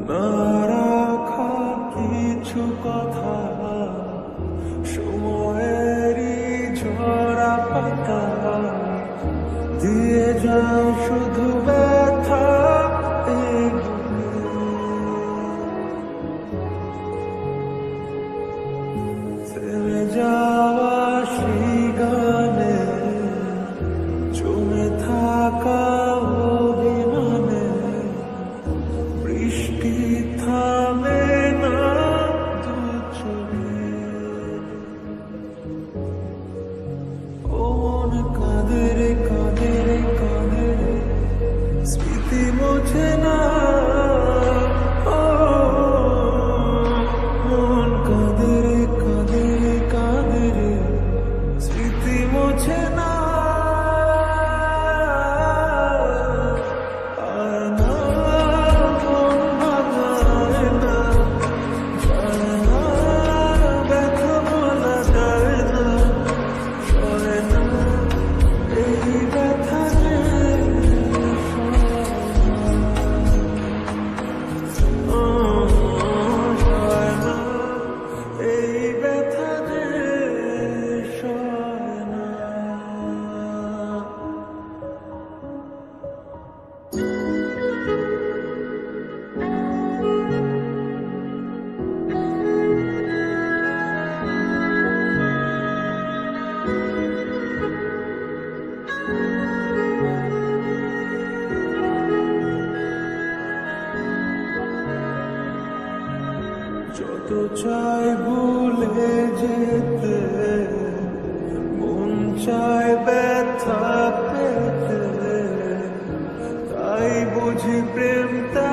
না রাখা কিছু কথা, সময়েরই ঝরা পাতা দিয়ে যাও শুধু ব্যথা এই বুকে। থেমে যাওয়া সেই গানে জমে থাকা অভিমানে বৃষ্টি থামে না দু চোখে। ও মন কাঁদে রে কাঁদে রে কাঁদে রে, স্মৃতি মোছে না। ও মন কাঁদে রে কাঁদে রে কাঁদে রে, স্মৃতি মোছে না। যত চাই ভুলে যেতে, মন চায় ব্যথা পেতে, তাই বুঝি প্রেমটা